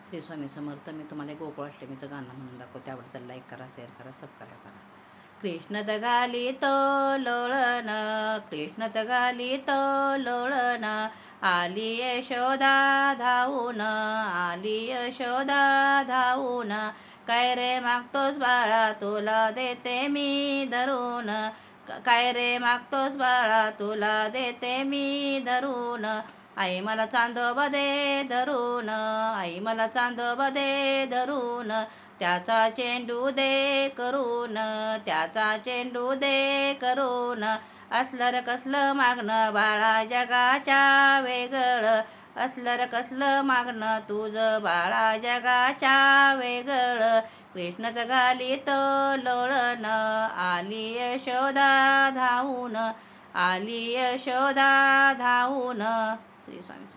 श्री स्वामी समर्थ. मी तुम्हाला गोकुळाष्टमीचं गाणं म्हणून दाखवते. आवडतं लाईक करा, शेअर करा, सबस्क्राईब करा. कृष्ण तगाली तो लोळण, कृष्ण तगाली तो लोळण, आली यशोदा धावून, आली यशोदा धावून. काय रे मागतोस बाळा तुला देते मी धरून, काय रे मागतोस बाळा तुला देते मी धरून. आई मला चांदोबा दे धरून, आई मला चांदोबा दे धरून. त्याचा चेंडू दे करून, त्याचा चेंडू दे करून. असलं र कसलं मागणं बाळा जगाच्या वेगळं, असलं र कसलं मागणं तुझं बाळा जगाच्या वेगळं. कृष्णच गालीत लोळण, आली यशोदा धावून, आली यशोदा धावून. श्री स्वामी.